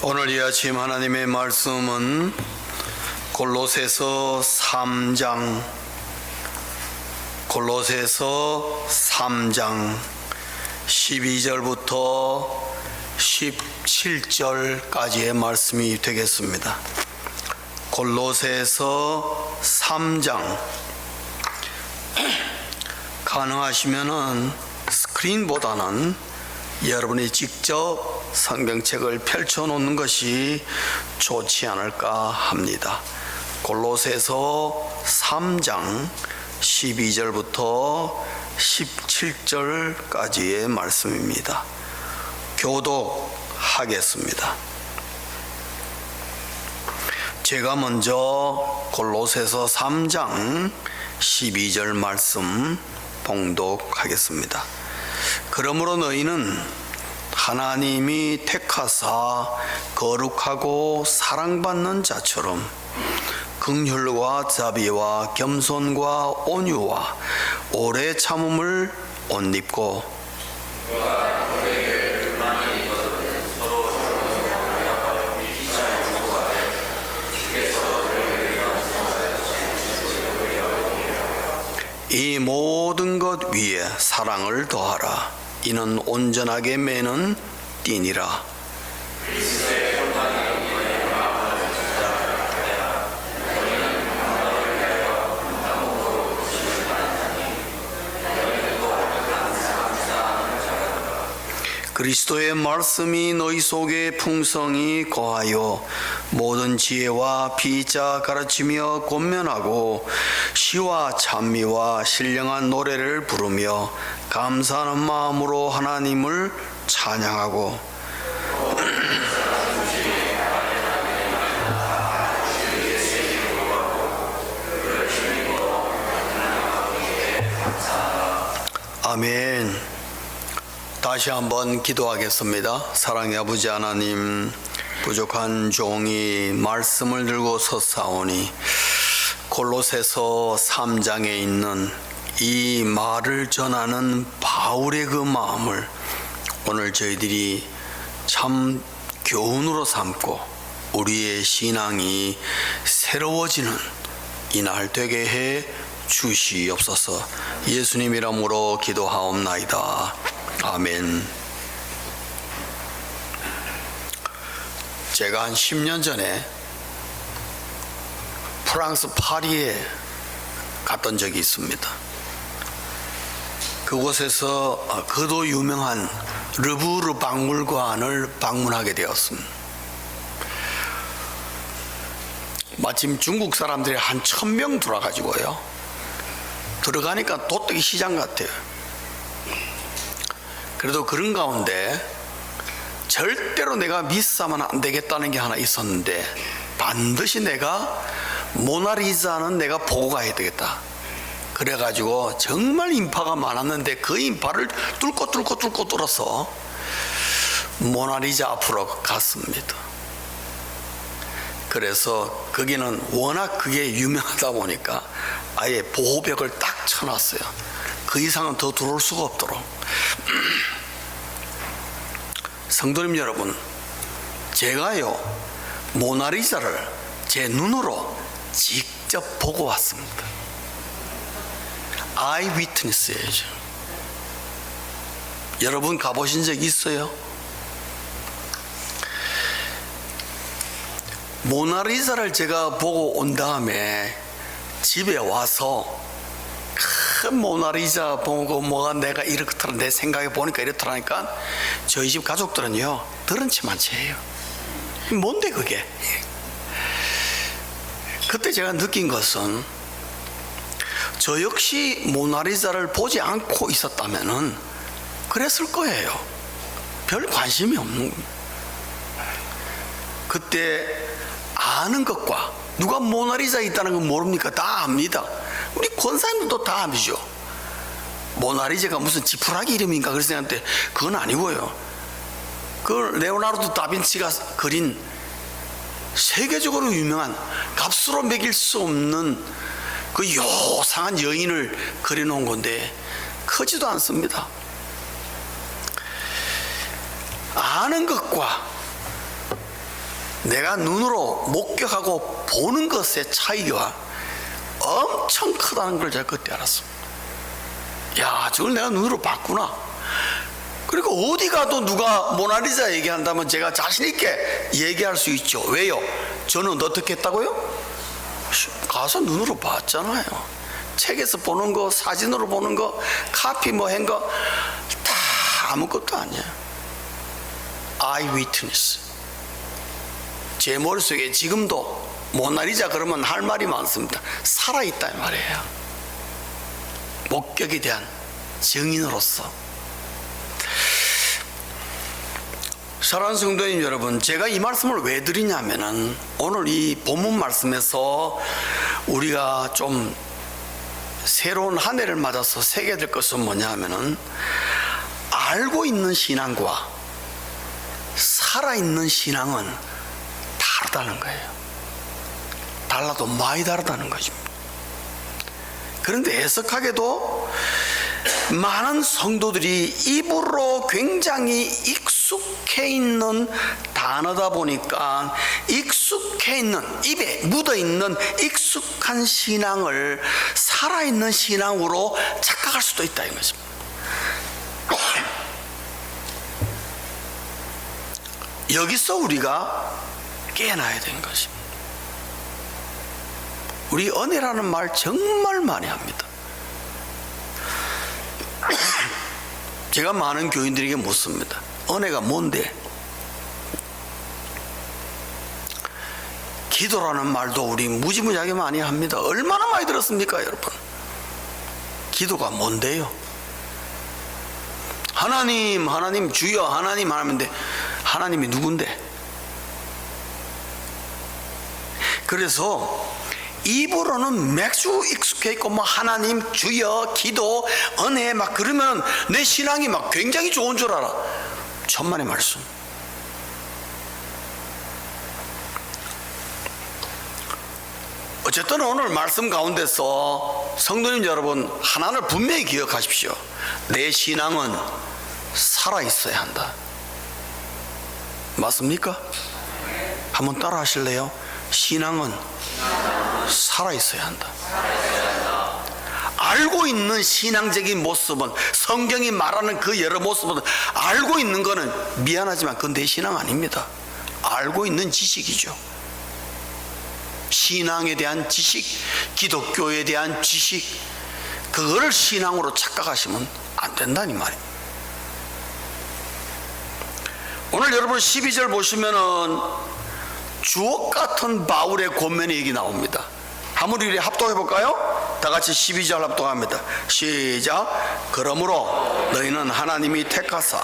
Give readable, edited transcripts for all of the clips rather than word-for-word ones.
오늘 이 아침 하나님의 말씀은 골로새서 3장 12절부터 17절까지의 말씀이 되겠습니다. 골로새서 3장, 가능하시면은 스크린보다는 여러분이 직접 성경책을 펼쳐놓는 것이 좋지 않을까 합니다. 골로새서 3장 12절부터 17절까지의 말씀입니다. 교독하겠습니다. 제가 먼저 골로새서 3장 12절 말씀 봉독하겠습니다. 그러므로 너희는 하나님이 택하사 거룩하고 사랑받는 자처럼 긍휼과 자비와 겸손과 온유와 오래 참음을 옷 입고 이 모든 것 위에 사랑을 더하라. 이는 온전하게 매는 띠니라. 그리스도의 말씀이 너희 속에 풍성히 거하여 모든 지혜와 비자 가르치며 권면하고 시와 찬미와 신령한 노래를 부르며 감사하는 마음으로 하나님을 찬양하고 아멘. 다시 한번 기도하겠습니다. 사랑의 아버지 하나님, 부족한 종이 말씀을 들고 섰사오니 골로새서 3장에 있는 이 말을 전하는 바울의 그 마음을 오늘 저희들이 참 교훈으로 삼고 우리의 신앙이 새로워지는 이날 되게 해 주시옵소서. 예수님 이름으로 기도하옵나이다. 아멘. 제가 한 10년 전에 프랑스 파리에 갔던 적이 있습니다. 그곳에서 그도 유명한 르브르 박물관을 방문하게 되었습니다. 마침 중국 사람들이 한 1000명 들어가지고요. 들어가니까 도떼기 시장 같아요. 그래도 그런 가운데 절대로 내가 미스하면 안 되겠다는 게 하나 있었는데, 반드시 내가 모나리자는 내가 보고 가야 되겠다. 그래가지고 정말 인파가 많았는데 그 인파를 뚫고 뚫어서 모나리자 앞으로 갔습니다. 그래서 거기는 워낙 그게 유명하다 보니까 아예 보호벽을 딱 쳐놨어요. 그 이상은 더 들어올 수가 없도록. 성도님 여러분, 제가요 모나리자를 제 눈으로 직접 보고 왔습니다. 아이 위트니스예요. 여러분 가보신 적 있어요? 모나리자를 제가 보고 온 다음에 집에 와서 큰 모나리자 보고 뭐가 내가 이렇더라, 내 생각에 보니까 이렇더라니까 저희 집 가족들은요 들은 채만 채예요. 뭔데 그게? 그때 제가 느낀 것은 저 역시 모나리자를 보지 않고 있었다면은 그랬을 거예요. 별 관심이 없는 겁니다. 그때 아는 것과 누가 모나리자 있다는 건 모릅니까? 다 압니다. 우리 권사님들도 다 아시죠? 모나리자가 무슨 지푸라기 이름인가 그래서 생각했는데 그건 아니고요. 그 레오나르도 다빈치가 그린 세계적으로 유명한 값으로 매길 수 없는 그 요상한 여인을 그려놓은 건데 크지도 않습니다. 아는 것과 내가 눈으로 목격하고 보는 것의 차이가 엄청 크다는 걸 제가 그때 알았습니다. 야, 저걸 내가 눈으로 봤구나. 그리고 어디 가도 누가 모나리자 얘기한다면 제가 자신 있게 얘기할 수 있죠. 왜요? 저는 어떻게 했다고요? 가서 눈으로 봤잖아요. 책에서 보는 거, 사진으로 보는 거, 카피 뭐 한 거 다 아무것도 아니에요. 아이 위트니스. 제 머릿속에 지금도 모나리자 그러면 할 말이 많습니다. 살아있다 이 말이에요. 목격에 대한 증인으로서. 사랑하는 성도님 여러분, 제가 이 말씀을 왜 드리냐면은 오늘 이 본문 말씀에서 우리가 좀 새로운 한 해를 맞아서 새겨야 될 것은 뭐냐 하면은 알고 있는 신앙과 살아있는 신앙은 다르다는 거예요. 달라도 많이 다르다는 것입니다. 그런데 애석하게도 많은 성도들이 입으로 굉장히 익숙해 있는 단어다 보니까 익숙해 있는, 입에 묻어 있는 익숙한 신앙을 살아있는 신앙으로 착각할 수도 있다 이 것입니다. 여기서 우리가 깨어나야 되는 것입니다. 우리 은혜라는 말 정말 많이 합니다. 제가 많은 교인들에게 묻습니다. 은혜가 뭔데? 기도라는 말도 우리 무지무지하게 많이 합니다. 얼마나 많이 들었습니까 여러분? 기도가 뭔데요? 하나님, 하나님 주여, 하나님 하나님인데 하나님이 누군데? 그래서 입으로는 맥주 익숙해 있고 뭐 하나님 주여 기도 은혜 막 그러면 내 신앙이 막 굉장히 좋은 줄 알아. 천만의 말씀. 어쨌든 오늘 말씀 가운데서 성도님 여러분 하나를 분명히 기억하십시오. 내 신앙은 살아있어야 한다. 맞습니까? 한번 따라 하실래요? 신앙은 살아있어야 한다. 알고 있는 신앙적인 모습은, 성경이 말하는 그 여러 모습은 알고 있는 거는 미안하지만 그건 내 신앙 아닙니다. 알고 있는 지식이죠. 신앙에 대한 지식, 기독교에 대한 지식, 그거를 신앙으로 착각하시면 안 된다는 말입니다. 오늘 여러분 12절 보시면은 주옥 같은 바울의 권면의 얘기 나옵니다. 한번 우리 합독해 볼까요? 다 같이 12절 합독합니다. 시작. 그러므로 너희는 하나님이 택하사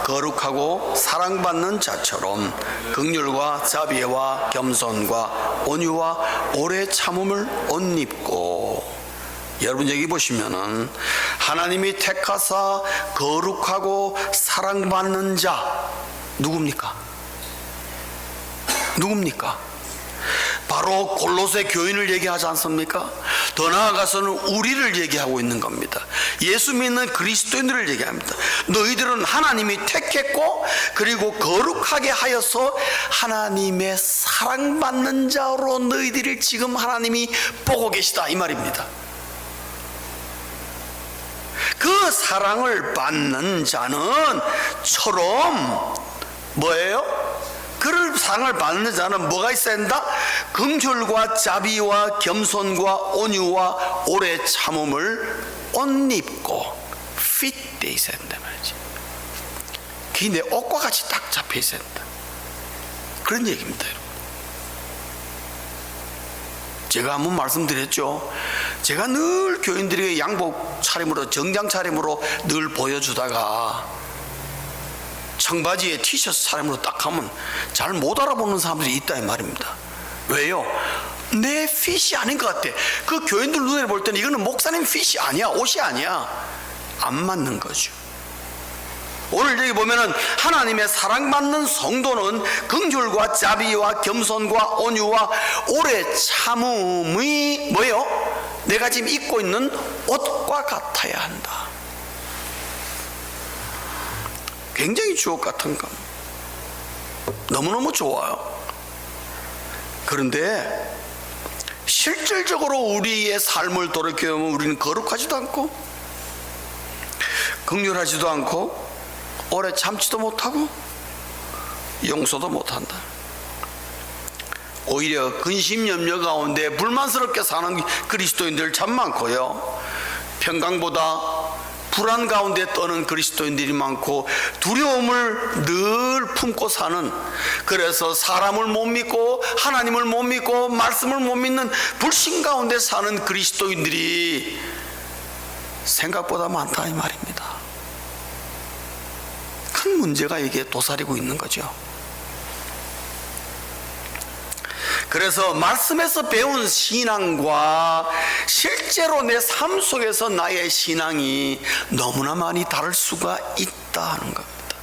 거룩하고 사랑받는 자처럼 긍휼과 자비와 겸손과 온유와 오래 참음을 옷 입고. 여러분 여기 보시면은 하나님이 택하사 거룩하고 사랑받는 자 누굽니까? 누굽니까? 바로 골로새 교인을 얘기하지 않습니까? 더 나아가서는 우리를 얘기하고 있는 겁니다. 예수 믿는 그리스도인들을 얘기합니다. 너희들은 하나님이 택했고 그리고 거룩하게 하여서 하나님의 사랑받는 자로 너희들을 지금 하나님이 보고 계시다 이 말입니다. 그 사랑을 받는 자는 처럼 뭐예요? 그를 사랑을 받는 자는 뭐가 있어야 된다? 긍휼과 자비와 겸손과 온유와 오래 참음을 옷 입고 핏돼 있어야 된다 말이지. 그게 내 옷과 같이 딱 잡혀 있어야 된다. 그런 얘기입니다. 여러분. 제가 한번 말씀드렸죠. 제가 늘 교인들에게 양복 차림으로 정장 차림으로 늘 보여주다가 청바지에 티셔츠 차림으로 딱 하면 잘 못 알아보는 사람들이 있다 이 말입니다. 왜요? 내 핏이 아닌 것 같아. 그 교인들 눈에 볼 때는 이거는 목사님 핏이 아니야, 옷이 아니야. 안 맞는 거죠. 오늘 여기 보면은 하나님의 사랑받는 성도는 긍휼과 자비와 겸손과 온유와 오래 참음이 뭐예요? 내가 지금 입고 있는 옷과 같아야 한다. 굉장히 주옥 같은 거. 너무너무 좋아요. 그런데 실질적으로 우리의 삶을 돌이켜보면 우리는 거룩하지도 않고 긍휼하지도 않고 오래 참지도 못하고 용서도 못한다. 오히려 근심염려 가운데 불만스럽게 사는 그리스도인들 참 많고요, 평강보다 불안 가운데 떠는 그리스도인들이 많고 두려움을 늘 품고 사는, 그래서 사람을 못 믿고 하나님을 못 믿고 말씀을 못 믿는 불신 가운데 사는 그리스도인들이 생각보다 많다 이 말입니다. 큰 문제가 이게 도사리고 있는 거죠. 그래서 말씀에서 배운 신앙과 실제로 내 삶 속에서 나의 신앙이 너무나 많이 다를 수가 있다 하는 겁니다.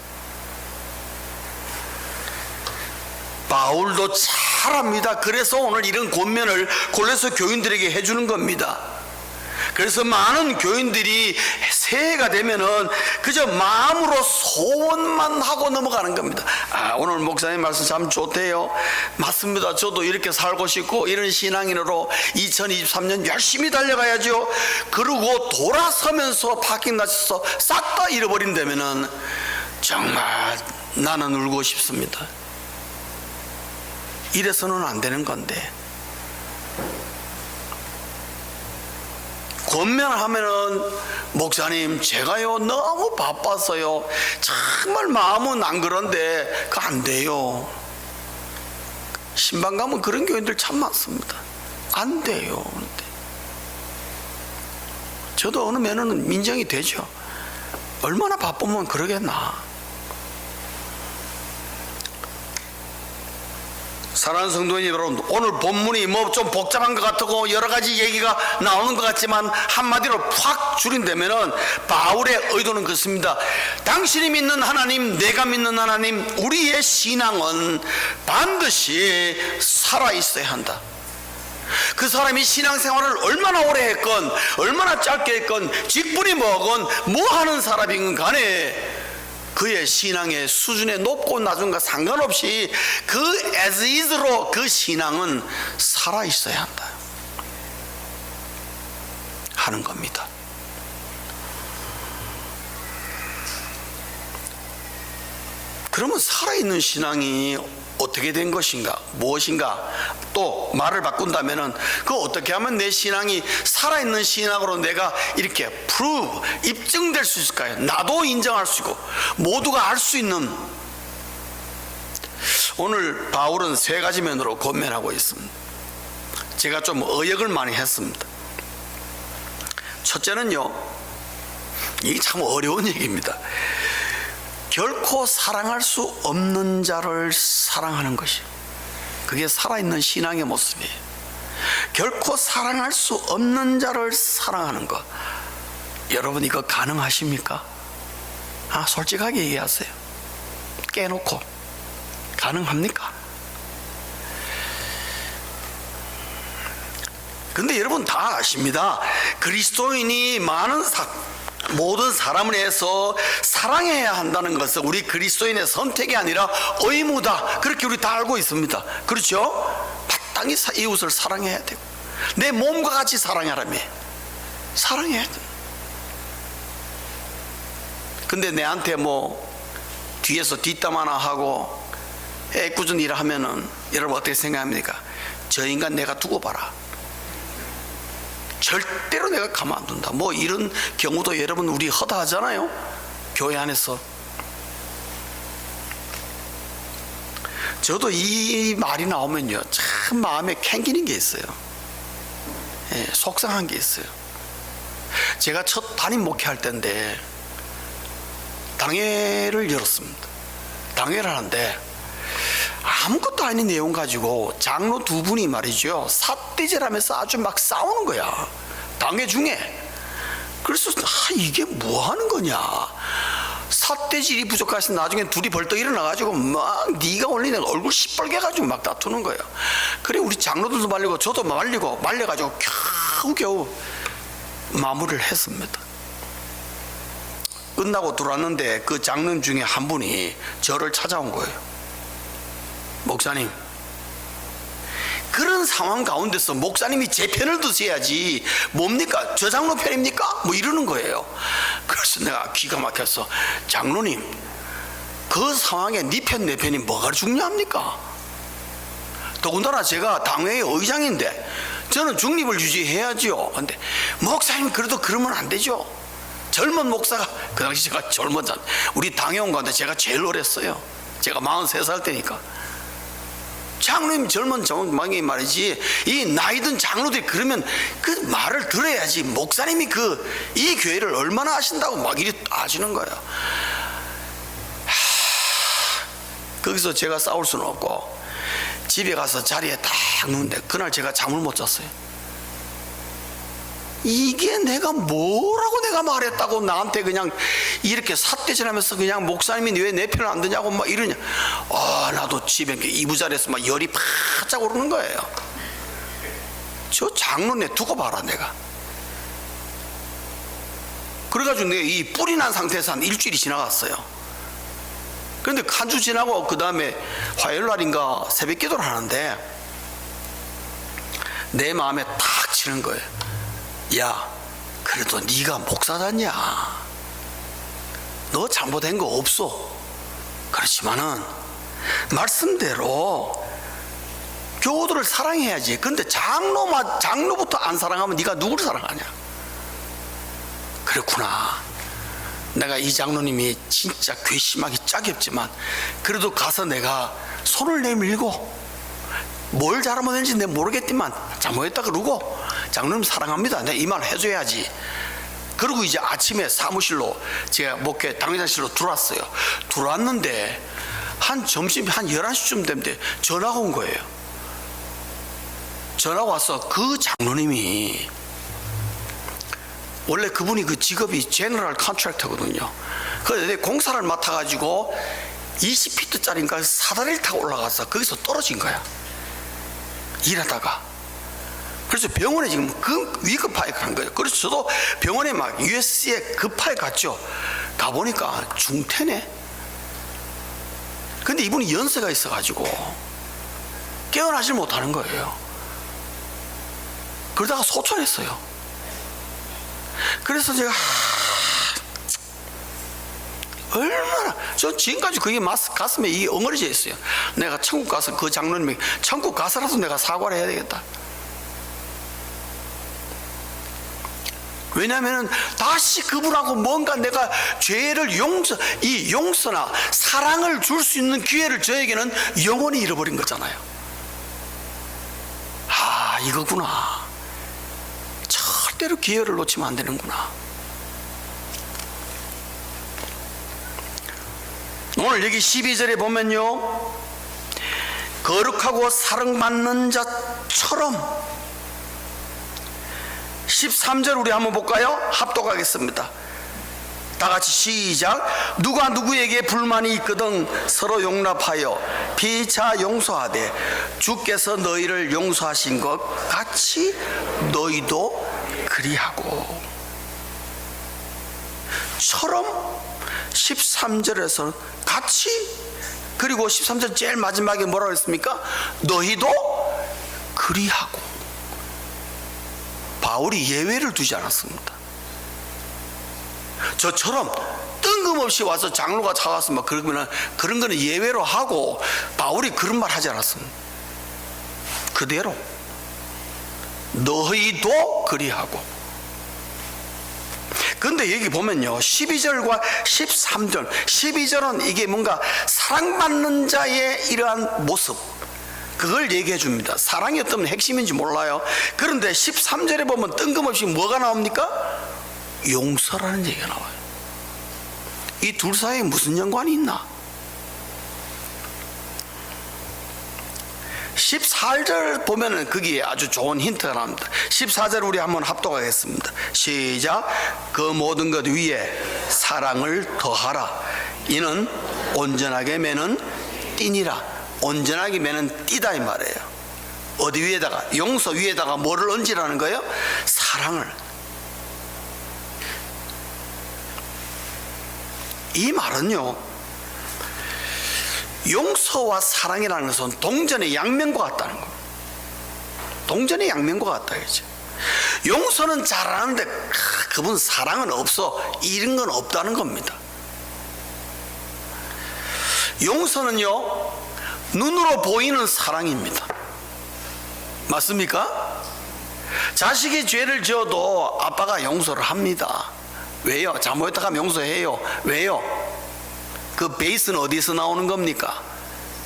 바울도 잘 압니다. 그래서 오늘 이런 권면을 골로새 교인들에게 해주는 겁니다. 그래서 많은 교인들이 새해가 되면은 그저 마음으로 소원만 하고 넘어가는 겁니다. 오늘 목사님 말씀 참 좋대요. 맞습니다. 저도 이렇게 살고 싶고 이런 신앙인으로 2023년 열심히 달려가야죠. 그러고 돌아서면서 파킹 나서 싹 다 잃어버린다면은 정말 나는 울고 싶습니다. 이래서는 안 되는 건데, 권면하면은 목사님 제가요 너무 바빠서요 정말 마음은 안 그런데 그거 안 돼요. 신방 가면 그런 교인들 참 많습니다. 안 돼요. 그런데 저도 어느 면은 인정이 되죠. 얼마나 바쁘면 그러겠나. 사랑하는 성도님 여러분, 오늘 본문이 뭐 좀 복잡한 것 같고 여러 가지 얘기가 나오는 것 같지만 한마디로 확 줄인다면은 바울의 의도는 그렇습니다. 당신이 믿는 하나님, 내가 믿는 하나님, 우리의 신앙은 반드시 살아있어야 한다. 그 사람이 신앙생활을 얼마나 오래 했건 얼마나 짧게 했건 직분이 뭐건 뭐 하는 사람이건 간에 그의 신앙의 수준의 높고 낮은가 상관없이 그 as is로 그 신앙은 살아있어야 한다 하는 겁니다. 그러면 살아있는 신앙이 어떻게 된 것인가, 무엇인가, 또 말을 바꾼다면은 그 어떻게 하면 내 신앙이 살아있는 신앙으로 내가 이렇게 prove, 입증될 수 있을까요? 나도 인정할 수 있고 모두가 알 수 있는. 오늘 바울은 세 가지 면으로 권면하고 있습니다. 제가 좀 의역을 많이 했습니다. 첫째는요, 이게 참 어려운 얘기입니다. 결코 사랑할 수 없는 자를 사랑하는 것이, 그게 살아있는 신앙의 모습이에요. 결코 사랑할 수 없는 자를 사랑하는 것, 여러분 이거 가능하십니까? 솔직하게 얘기하세요. 깨놓고 가능합니까? 근데 여러분 다 아십니다. 그리스도인이 모든 사람을 위해서 사랑해야 한다는 것은 우리 그리스도인의 선택이 아니라 의무다, 그렇게 우리 다 알고 있습니다. 그렇죠? 마땅히 이웃을 사랑해야 되고 내 몸과 같이 사랑하라며 사랑해야 돼. 근데 내한테 뭐 뒤에서 뒷담 하나 하고 애꿎은 일을 하면은 여러분 어떻게 생각합니까? 저 인간 내가 두고 봐라, 절대로 내가 가만 안 둔다, 뭐 이런 경우도 여러분 우리 허다하잖아요. 교회 안에서 저도 이 말이 나오면요 참 마음에 캥기는 게 있어요. 속상한 게 있어요. 제가 첫 담임 목회할 때인데 당회를 열었습니다. 당회를 하는데 아무것도 아닌 내용 가지고 장로 두 분이 말이죠 삿대질하면서 아주 막 싸우는 거야, 당회 중에. 그래서 이게 뭐 하는 거냐, 삿대질이 부족해서 나중에 둘이 벌떡 일어나가지고 막 네가 올리는 얼굴 시뻘게 가지고 막 다투는 거야. 그래 우리 장로들도 말리고 저도 말려가지고 겨우겨우 마무리를 했습니다. 끝나고 들어왔는데 그 장로님 중에 한 분이 저를 찾아온 거예요. 목사님, 그런 상황 가운데서 목사님이 제 편을 드셔야지 뭡니까? 저 장로 편입니까? 뭐 이러는 거예요. 그래서 내가 기가 막혀서 장로님, 그 상황에 네 편 내 편이 뭐가 중요합니까? 더군다나 제가 당회의 의장인데 저는 중립을 유지해야지요. 근데 목사님 그래도 그러면 안 되죠. 젊은 목사가, 그 당시 제가 젊었잖아. 우리 당회원 가운데 제가 제일 어렸어요. 제가 43살 때니까. 장로님 젊은 정망이 말이지, 이 나이든 장로들이 그러면 그 말을 들어야지. 목사님이 이 교회를 얼마나 아신다고 막 이리 따지는 거예요. 거기서 제가 싸울 수는 없고 집에 가서 자리에 딱 누운데 그날 제가 잠을 못 잤어요. 이게 내가 뭐라고 내가 말했다고 나한테 그냥 이렇게 삿대질하면서 그냥 목사님이 왜 내 편을 안 드냐고 막 이러냐. 나도 집에 이부자리에서 막 열이 바짝 오르는 거예요. 저 장로네 두고 봐라 내가. 그래가지고 내가 이 뿔이 난 상태에서 한 일주일이 지나갔어요. 그런데 한 주 지나고 그 다음에 화요일날인가 새벽 기도를 하는데 내 마음에 탁 치는 거예요. 야, 그래도 네가 목사잖냐. 너 잘못된 거 없어. 그렇지만은 말씀대로 교우들을 사랑해야지. 근데 장로부터 안 사랑하면 네가 누구를 사랑하냐. 그렇구나. 내가 이 장로님이 진짜 괘씸하기 짝이 없지만 그래도 가서 내가 손을 내밀고 뭘 잘못했는지 내가 모르겠지만 잘못했다 그러고 장로님 사랑합니다. 내가 이 말 해줘야지. 그리고 이제 아침에 사무실로 제가 목회 당회장실로 들어왔어요. 들어왔는데 한 점심 한 11시쯤 됐는데 전화가 온 거예요. 전화가 와서 그 장로님이 원래 그분이 그 직업이 제너럴 컨트랙터거든요. 그래서 공사를 맡아가지고 20피트짜리인가 사다리를 타고 올라가서 거기서 떨어진 거야. 일하다가. 그래서 병원에 지금 위급하게 간 거예요. 그래서 저도 병원에 막 USC에 급하게 갔죠. 가보니까 중태네. 근데 이분이 연세가 있어가지고 깨어나질 못하는 거예요. 그러다가 소천했어요. 그래서 제가 얼마나, 저 지금까지 그게 가슴에 이 엉어리져 있어요. 내가 천국 가서 그 장로님이 천국 가서라도 내가 사과를 해야 되겠다. 왜냐하면 다시 그분하고 뭔가 내가 죄를 용서나 사랑을 줄 수 있는 기회를 저에게는 영원히 잃어버린 거잖아요. 이거구나. 절대로 기회를 놓치면 안 되는구나. 오늘 여기 12절에 보면요, 거룩하고 사랑받는 자처럼. 13절 우리 한번 볼까요? 합독하겠습니다. 다 같이 시작. 누가 누구에게 불만이 있거든 서로 용납하여 피차 용서하되 주께서 너희를 용서하신 것 같이 너희도 그리하고. 처럼 13절에서 같이, 그리고 13절 제일 마지막에 뭐라고 했습니까? 너희도 그리하고. 바울이 예외를 두지 않았습니다. 저처럼 뜬금없이 와서 장로가 찾아와서 막 그러면 그런 거는 예외로 하고, 바울이 그런 말 하지 않았습니다. 그대로 너희도 그리하고. 근데 여기 보면요, 12절과 13절, 12절은 이게 뭔가 사랑받는 자의 이러한 모습, 그걸 얘기해 줍니다. 사랑이 어떤 핵심인지 몰라요. 그런데 13절에 보면 뜬금없이 뭐가 나옵니까? 용서라는 얘기가 나와요. 이 둘 사이에 무슨 연관이 있나? 14절 보면은 거기에 아주 좋은 힌트가 나옵니다. 14절 우리 한번 합독하겠습니다. 시작. 그 모든 것 위에 사랑을 더하라. 이는 온전하게 매는 띠니라. 온전하게 매는 띠다 이 말이에요. 어디 위에다가? 용서 위에다가 뭐를 얹으라는 거예요? 사랑을. 이 말은요, 용서와 사랑이라는 것은 동전의 양면과 같다는 겁니다. 동전의 양면과 같다 이거죠. 용서는 잘하는데 그분 사랑은 없어, 이런 건 없다는 겁니다. 용서는요, 눈으로 보이는 사랑입니다. 맞습니까? 자식이 죄를 지어도 아빠가 용서를 합니다. 왜요? 잘못했다가 용서해요. 왜요? 그 베이스는 어디서 나오는 겁니까?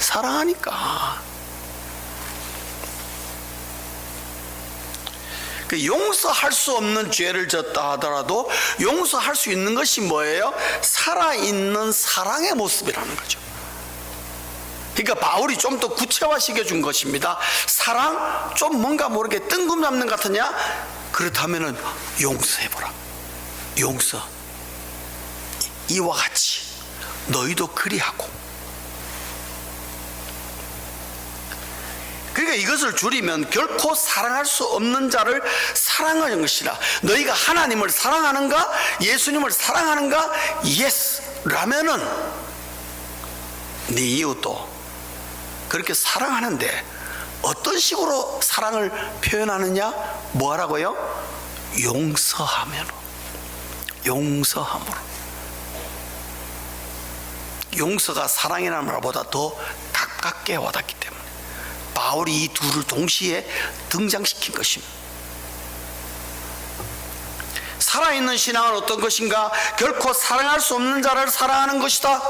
사랑하니까. 그 용서할 수 없는 죄를 졌다 하더라도 용서할 수 있는 것이 뭐예요? 살아있는 사랑의 모습이라는 거죠. 그러니까 바울이 좀 더 구체화시켜 준 것입니다. 사랑, 좀 뭔가 모르게 뜬금 잡는 것 같으냐? 그렇다면은 용서해보라. 용서. 이와 같이 너희도 그리하고. 그러니까 이것을 줄이면 결코 사랑할 수 없는 자를 사랑하는 것이라. 너희가 하나님을 사랑하는가? 예수님을 사랑하는가? 예스 라면은 네 이웃도 그렇게 사랑하는데 어떤 식으로 사랑을 표현하느냐? 뭐 하라고요? 용서하면. 용서함으로. 용서가 사랑이라는 말보다 더 가깝게 와닿기 때문에 바울이 이 둘을 동시에 등장시킨 것입니다. 살아있는 신앙은 어떤 것인가? 결코 사랑할 수 없는 자를 사랑하는 것이다.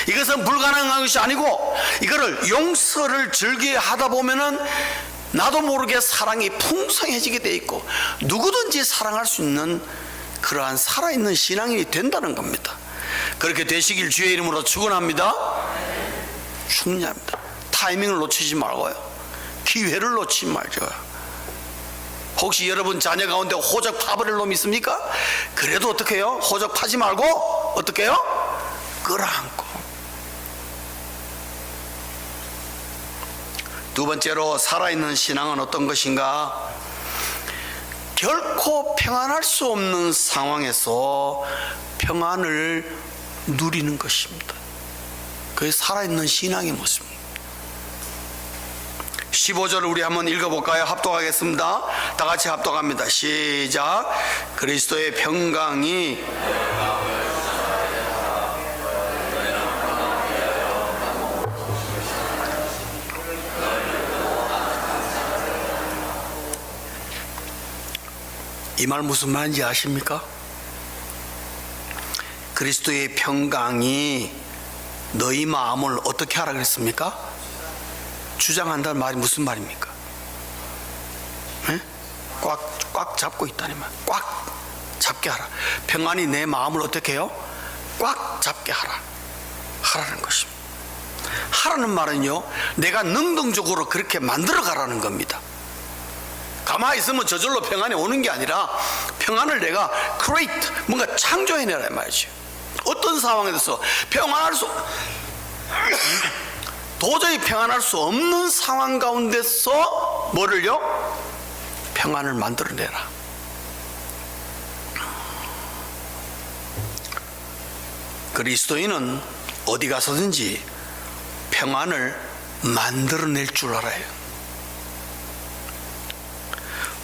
이것은 불가능한 것이 아니고, 이거를 용서를 즐겨 하다 보면은 나도 모르게 사랑이 풍성해지게 돼 있고 누구든지 사랑할 수 있는 그러한 살아있는 신앙이 된다는 겁니다. 그렇게 되시길 주의 이름으로 축원합니다. 충분합니다. 타이밍을 놓치지 말고요, 기회를 놓치지 말죠. 혹시 여러분 자녀 가운데 호적 파버릴 놈 있습니까? 그래도 어떻게 해요? 호적 파지 말고 어떻게 해요? 끌어안고. 두 번째로 살아있는 신앙은 어떤 것인가? 결코 평안할 수 없는 상황에서 평안을 누리는 것입니다. 그게 살아있는 신앙의 모습입니다. 15절을 우리 한번 읽어볼까요? 합독하겠습니다. 다 같이 합독합니다. 시작. 그리스도의 평강이 이 말 무슨 말인지 아십니까? 그리스도의 평강이 너희 마음을 어떻게 하라 그랬습니까? 주장한다는 말이 무슨 말입니까? 네? 꽉 잡고 있다니 말. 꽉 잡게 하라. 평안이 내 마음을 어떻게 해요? 꽉 잡게 하라는 것입니다. 하라는 말은요, 내가 능동적으로 그렇게 만들어 가라는 겁니다. 가만히 있으면 저절로 평안이 오는 게 아니라 평안을 내가 create, 뭔가 창조해내라 말이죠. 어떤 상황에서 평안할 수 도저히 평안할 수 없는 상황 가운데서 뭐를요? 평안을 만들어내라. 그리스도인은 어디 가서든지 평안을 만들어낼 줄 알아요.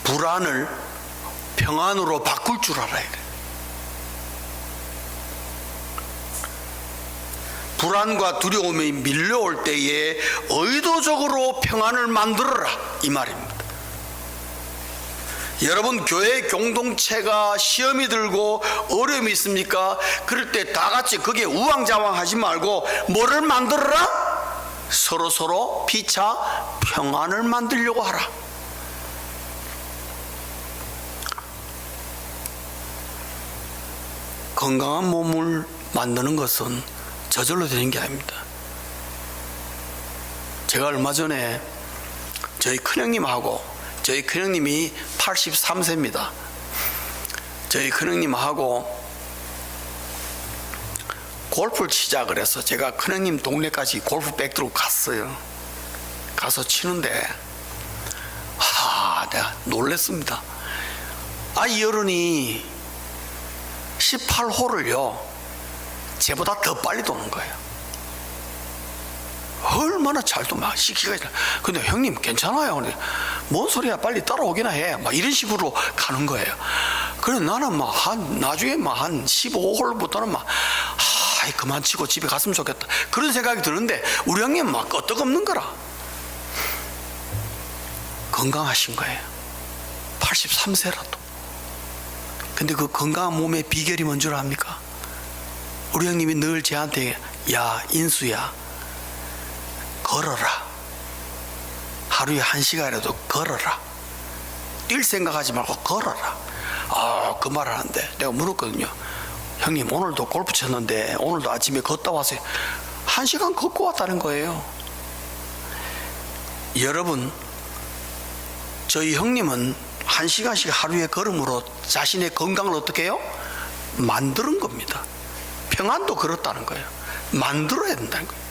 불안을 평안으로 바꿀 줄 알아야 돼. 불안과 두려움이 밀려올 때에 의도적으로 평안을 만들어라, 이 말입니다. 여러분 교회 공동체가 시험이 들고 어려움이 있습니까? 그럴 때 다 같이 거기에 우왕좌왕하지 말고 뭐를 만들어라? 서로 피차 평안을 만들려고 하라. 건강한 몸을 만드는 것은 저절로 되는 게 아닙니다. 제가 얼마 전에 저희 큰형님하고, 저희 큰형님이 83세입니다. 저희 큰형님하고 골프를 치자 그래서 제가 큰형님 동네까지 골프백 들고 갔어요. 가서 치는데 내가 놀랬습니다. 이 어른이 18홀을요 쟤보다 더 빨리 도는 거예요. 얼마나 잘도 막 시키가 있다. 근데 형님 괜찮아요. 근데 뭔 소리야, 빨리 따라오기나 해. 막 이런 식으로 가는 거예요. 그래 나는 막 나중에 막 한 15홀부터는 막 그만 치고 집에 갔으면 좋겠다, 그런 생각이 드는데 우리 형님 막 끄떡없는 거라. 건강하신 거예요. 83세라도. 근데 그 건강한 몸의 비결이 뭔 줄 압니까? 우리 형님이 늘 저한테, 야 인수야, 걸어라. 하루에 1시간이라도 걸어라. 뛸 생각하지 말고 걸어라. 그 말을 하는데 내가 물었거든요. 형님 오늘도 골프 쳤는데 오늘도 아침에 걷다 왔어요. 1시간 걷고 왔다는 거예요. 여러분, 저희 형님은 1시간씩 하루에 걸음으로 자신의 건강을 어떻게 해요? 만드는 겁니다. 평안도 그렇다는 거예요. 만들어야 된다는 거예요.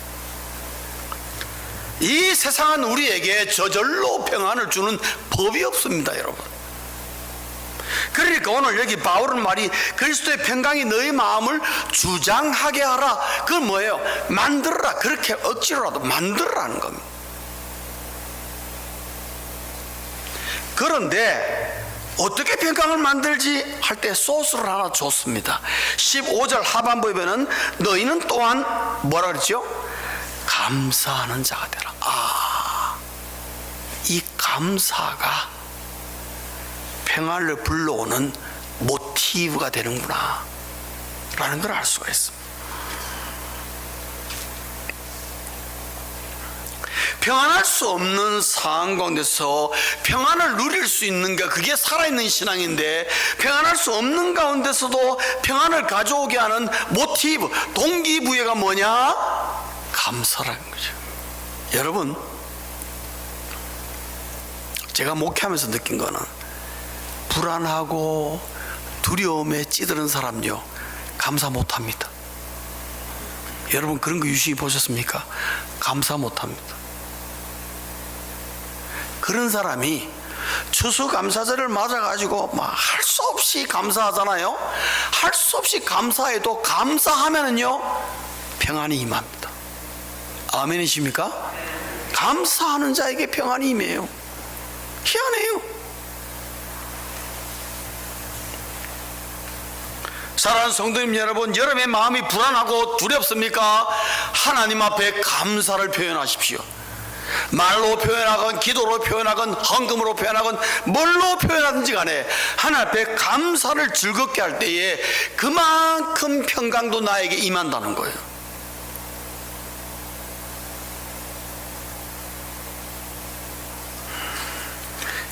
이 세상은 우리에게 저절로 평안을 주는 법이 없습니다, 여러분. 그러니까 오늘 여기 바울은 말이 그리스도의 평강이 너희 마음을 주장하게 하라. 그건 뭐예요? 만들어라. 그렇게 억지로라도 만들어라는 겁니다. 그런데 어떻게 평강을 만들지 할 때 소스를 하나 줬습니다. 15절 하반부에 보면 너희는 또한 뭐라 그랬죠? 감사하는 자가 되라. 이 감사가 평안을 불러오는 모티브가 되는구나 라는 걸 알 수가 있습니다. 평안할 수 없는 상황 가운데서 평안을 누릴 수 있는 게 그게 살아있는 신앙인데, 평안할 수 없는 가운데서도 평안을 가져오게 하는 모티브, 동기부여가 뭐냐? 감사라는 거죠. 여러분, 제가 목회하면서 느낀 거는 불안하고 두려움에 찌드는 사람요, 감사 못합니다. 여러분 그런 거 유심히 보셨습니까? 감사 못합니다. 그런 사람이 추수감사절을 맞아가지고 막 할 수 없이 감사하잖아요. 할 수 없이 감사해도 감사하면은요 평안이 임합니다. 아멘이십니까? 감사하는 자에게 평안이 임해요. 희한해요. 사랑하는 성도님 여러분, 여러분의 마음이 불안하고 두렵습니까? 하나님 앞에 감사를 표현하십시오. 말로 표현하건 기도로 표현하건 헌금으로 표현하건 뭘로 표현하든지 간에 하나님 앞에 감사를 즐겁게 할 때에 그만큼 평강도 나에게 임한다는 거예요.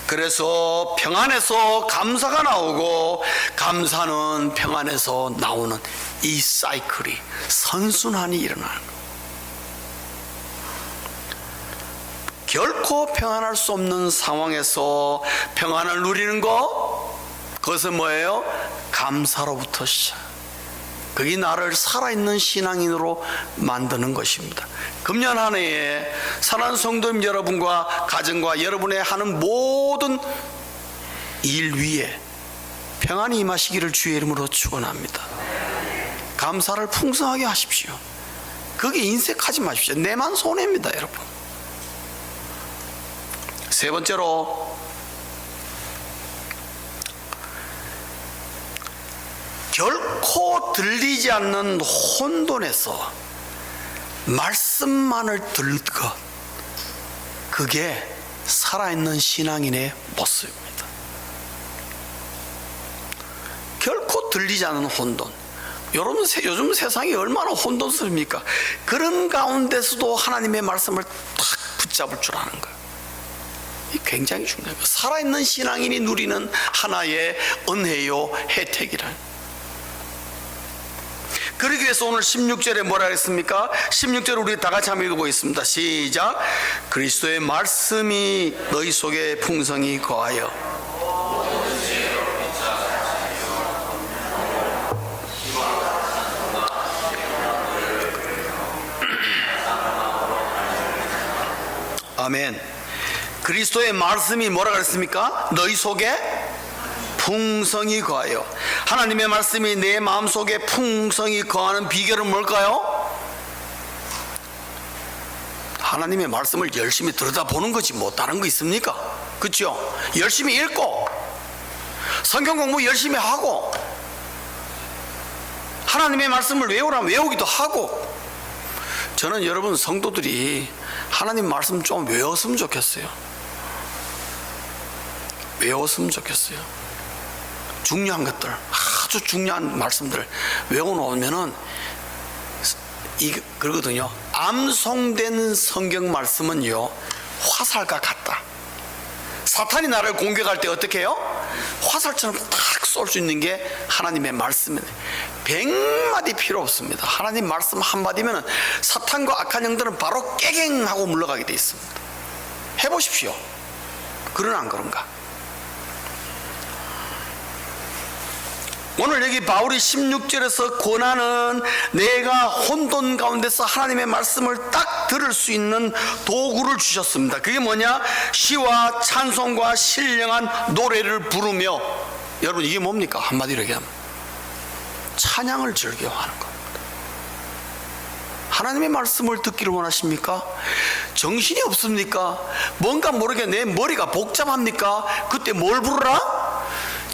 그래서 평안에서 감사가 나오고 감사는 평안에서 나오는 이 사이클이 선순환이 일어나는 거예요. 결코 평안할 수 없는 상황에서 평안을 누리는 것, 그것은 뭐예요? 감사로부터 시작. 그게 나를 살아있는 신앙인으로 만드는 것입니다. 금년 한 해에 사랑하는 성도님 여러분과 가정과 여러분의 하는 모든 일 위에 평안이 임하시기를 주의 이름으로 축원합니다. 감사를 풍성하게 하십시오. 거기에 인색하지 마십시오. 내만 손해입니다, 여러분. 세 번째로, 결코 들리지 않는 혼돈에서 말씀만을 들을 것, 그게 살아있는 신앙인의 모습입니다. 결코 들리지 않는 혼돈. 여러분, 요즘 세상이 얼마나 혼돈스럽습니까? 그런 가운데서도 하나님의 말씀을 딱 붙잡을 줄 아는 거예요. 이 굉장히 중요해요. 살아있는 신앙인이 누리는 하나의 은혜요 혜택이란. 그러기 위해서 오늘 16절에 뭐라 했습니까? 16절 우리 다 같이 한번 읽어보겠습니다. 시작. 그리스도의 말씀이 너희 속에 풍성히 거하여 아멘. 그리스도의 말씀이 뭐라 그랬습니까? 너희 속에 풍성히 거하여. 하나님의 말씀이 내 마음속에 풍성히 거하는 비결은 뭘까요? 하나님의 말씀을 열심히 들여다보는 거지 뭐 다른 거 있습니까? 그렇죠? 열심히 읽고 성경 공부 열심히 하고 하나님의 말씀을 외우라면 외우기도 하고. 저는 여러분 성도들이 하나님 말씀 좀 외웠으면 좋겠어요. 외웠으면 좋겠어요. 중요한 것들, 아주 중요한 말씀들 외워놓으면은 그러거든요. 암송된 성경 말씀은요, 화살과 같다. 사탄이 나를 공격할 때 어떻게 해요? 화살처럼 딱 쏠 수 있는 게 하나님의 말씀입니다. 100마디 필요 없습니다. 하나님 말씀 한마디면 사탄과 악한 영들은 바로 깨갱하고 물러가게 돼 있습니다. 해보십시오. 그러나 안 그런가? 오늘 여기 바울이 16절에서 권하는 내가 혼돈 가운데서 하나님의 말씀을 딱 들을 수 있는 도구를 주셨습니다. 그게 뭐냐? 시와 찬송과 신령한 노래를 부르며. 여러분 이게 뭡니까? 한마디로 얘기하면 찬양을 즐겨하는 겁니다. 하나님의 말씀을 듣기를 원하십니까? 정신이 없습니까? 뭔가 모르게 내 머리가 복잡합니까? 그때 뭘 부르라?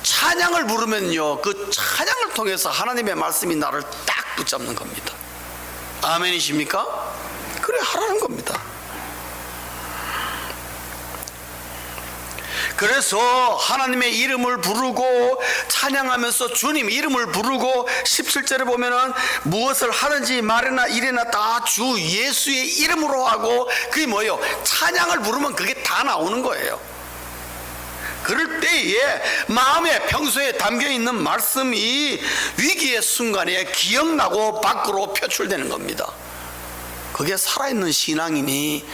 찬양을 부르면요, 그 찬양을 통해서 하나님의 말씀이 나를 딱 붙잡는 겁니다. 아멘이십니까? 그래 하라는 겁니다. 그래서 하나님의 이름을 부르고 찬양하면서 주님 이름을 부르고 17절에 보면은 무엇을 하든지 말이나 일이나 다 주 예수의 이름으로 하고, 그게 뭐예요? 찬양을 부르면 그게 다 나오는 거예요. 그럴 때에 마음에 평소에 담겨있는 말씀이 위기의 순간에 기억나고 밖으로 표출되는 겁니다. 그게 살아있는 신앙인이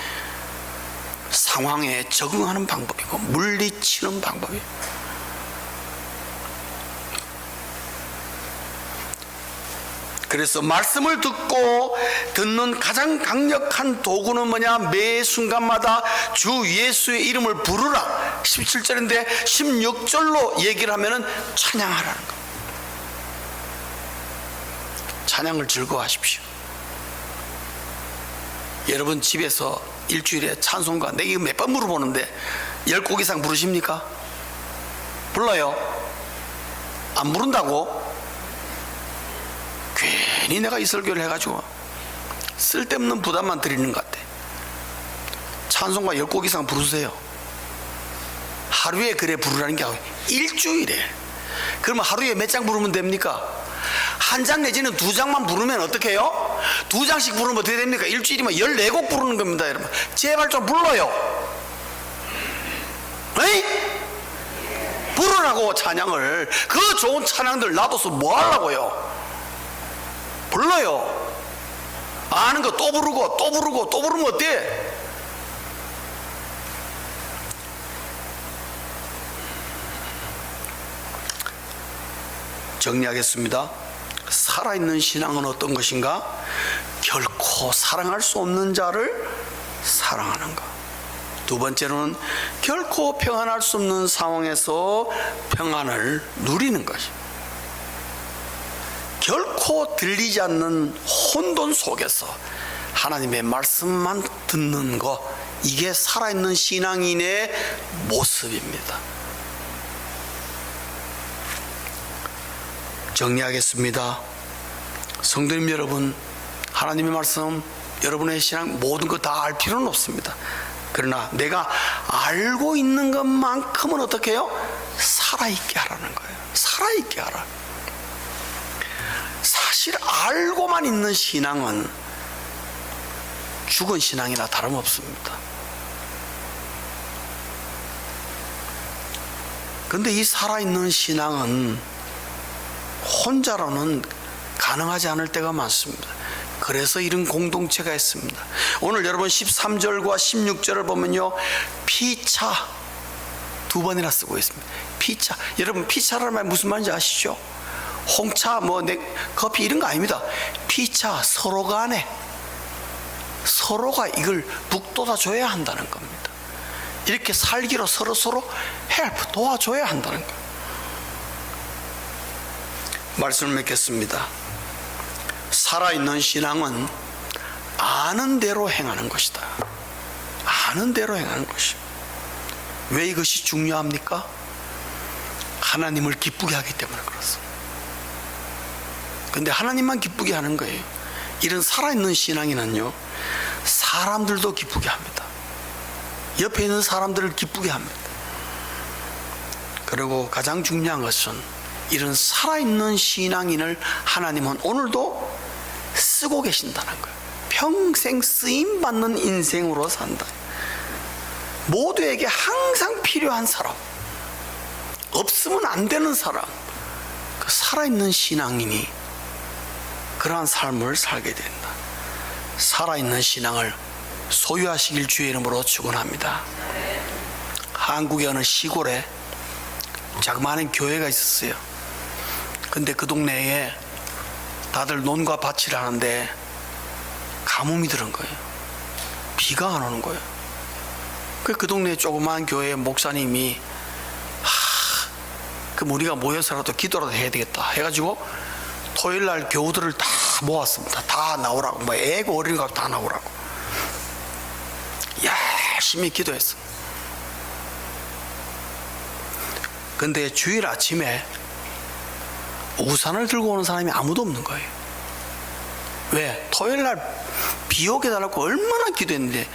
상황에 적응하는 방법이고 물리치는 방법이에요. 그래서 말씀을 듣는 가장 강력한 도구는 뭐냐? 매 순간마다 주 예수의 이름을 부르라 17절인데 16절로 얘기를 하면은 찬양하라는 겁니다. 찬양을 즐거워하십시오. 여러분 집에서 일주일에 찬송가, 내가 이거 몇 번 물어보는데 10곡 이상 부르십니까? 불러요? 안 부른다고? 괜히 내가 이 설교를 해가지고 쓸데없는 부담만 드리는 것 같아. 찬송가 10곡 이상 부르세요. 하루에 그래 부르라는 게 아니고 일주일에. 그러면 하루에 몇 장 부르면 됩니까? 한 장 내지는 2장만 부르면 어떻게 해요? 2장씩 부르면 어떻게 됩니까? 일주일이면 14곡 부르는 겁니다. 여러분 제발 좀 불러요. 에이? 부르라고 찬양을. 그 좋은 찬양들 놔둬서 뭐 하려고요? 불러요. 아는 거 또 부르고 또 부르고 또 부르면 어때? 정리하겠습니다. 살아있는 신앙은 어떤 것인가? 결코 사랑할 수 없는 자를 사랑하는 것. 두 번째로는 결코 평안할 수 없는 상황에서 평안을 누리는 것입니다. 결코 들리지 않는 혼돈 속에서 하나님의 말씀만 듣는 것, 이게 살아있는 신앙인의 모습입니다. 정리하겠습니다. 성도님 여러분, 하나님의 말씀, 여러분의 신앙 모든 거 다 알 필요는 없습니다. 그러나 내가 알고 있는 것만큼은 어떻게 해요? 살아있게 하라는 거예요. 살아있게 하라. 사실 알고만 있는 신앙은 죽은 신앙이나 다름없습니다. 그런데 이 살아있는 신앙은 혼자로는 가능하지 않을 때가 많습니다. 그래서 이런 공동체가 있습니다. 오늘 여러분 13절과 16절을 보면요, 피차 2번이나 쓰고 있습니다. 피차. 여러분 피차라는 말 무슨 말인지 아시죠? 홍차, 커피 이런 거 아닙니다. 피차, 서로 간에 서로가 이걸 북돋아 줘야 한다는 겁니다. 이렇게 살기로 서로 헬프, 도와줘야 한다는 거예요. 말씀을 맺겠습니다. 살아있는 신앙은 아는 대로 행하는 것이다. 아는 대로 행하는 것이. 왜 이것이 중요합니까? 하나님을 기쁘게 하기 때문에 그렇습니다. 근데 하나님만 기쁘게 하는 거예요. 이런 살아있는 신앙인은요, 사람들도 기쁘게 합니다. 옆에 있는 사람들을 기쁘게 합니다. 그리고 가장 중요한 것은 이런 살아있는 신앙인을 하나님은 오늘도 쓰고 계신다는 거예요. 평생 쓰임받는 인생으로 산다. 모두에게 항상 필요한 사람, 없으면 안 되는 사람, 그 살아있는 신앙인이 그러한 삶을 살게 된다. 살아있는 신앙을 소유하시길 주의 이름으로 축원합니다. 한국의 어느 시골에 자그마한 교회가 있었어요. 근데 그 동네에 다들 논과 밭을 하는데 가뭄이 들은 거예요. 비가 안 오는 거예요. 그 동네 조그마한 교회 목사님이 그럼 우리가 모여서라도 기도라도 해야 되겠다 해가지고 토요일날 교우들을 다 모았습니다. 다 나오라고, 뭐 애고 어린이가 다 나오라고 열심히 기도했어. 근데 주일 아침에 우산을 들고 오는 사람이 아무도 없는 거예요. 왜? 토요일날 비 오게 해달라고 얼마나 기도했는데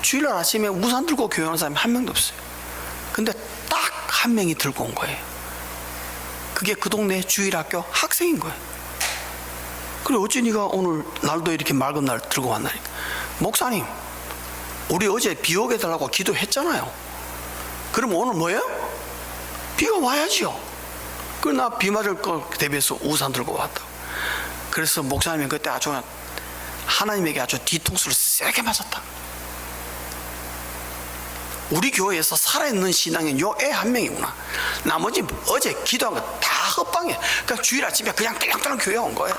주일날 아침에 우산 들고 교회 오는 사람이 한 명도 없어요. 근데 딱 한 명이 들고 온 거예요. 그게 그 동네 주일학교 학생인 거예요. 그래, 어찌 네가 오늘 날도 이렇게 맑은 날 들고 왔나니까. 목사님, 우리 어제 비 오게 해달라고 기도했잖아요. 그럼 오늘 뭐예요? 비가 와야지요. 그래, 나 비 맞을 거 대비해서 우산 들고 왔다고. 그래서 목사님이 그때 아주 하나님에게 아주 뒤통수를 세게 맞았다. 우리 교회에서 살아있는 신앙인 요 애 한 명이구나. 나머지 어제 기도한 거 다 헛방이야. 그러니까 주일 아침에 그냥 땡땡 교회 온 거예요.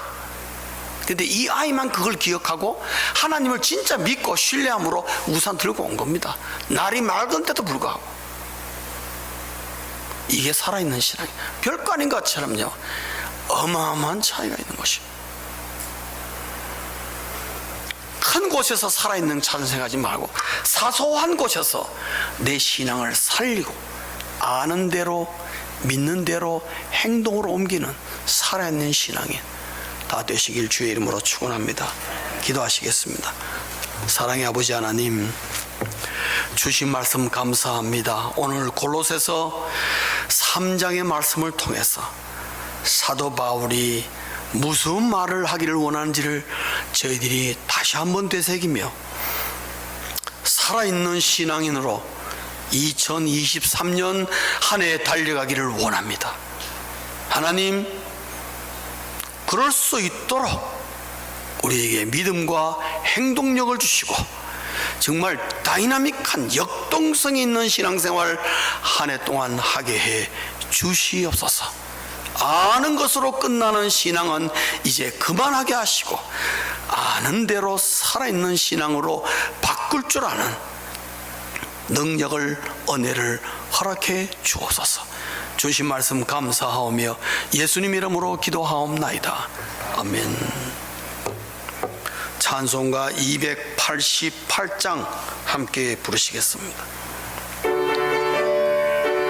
근데 이 아이만 그걸 기억하고 하나님을 진짜 믿고 신뢰함으로 우산 들고 온 겁니다. 날이 맑은 때도 불구하고. 이게 살아있는 신앙이에요. 별거 아닌 것처럼요, 어마어마한 차이가 있는 것이에요. 큰 곳에서 살아있는 차를 생각하지 말고 사소한 곳에서 내 신앙을 살리고 아는 대로 믿는 대로 행동으로 옮기는 살아있는 신앙인 다 되시길 주의 이름으로 축원합니다. 기도하시겠습니다. 사랑의 아버지 하나님, 주신 말씀 감사합니다. 오늘 골로새서 3장의 말씀을 통해서 사도 바울이 무슨 말을 하기를 원하는지를 저희들이 다시 한번 되새기며 살아있는 신앙인으로 2023년 한 해 달려가기를 원합니다. 하나님, 그럴 수 있도록 우리에게 믿음과 행동력을 주시고 정말 다이나믹한 역동성이 있는 신앙생활 한 해 동안 하게 해 주시옵소서. 아는 것으로 끝나는 신앙은 이제 그만하게 하시고 아는 대로 살아있는 신앙으로 바꿀 줄 아는 능력을, 은혜를 허락해 주옵소서. 주신 말씀 감사하오며 예수님 이름으로 기도하옵나이다. 아멘. 찬송가 288장 함께 부르시겠습니다.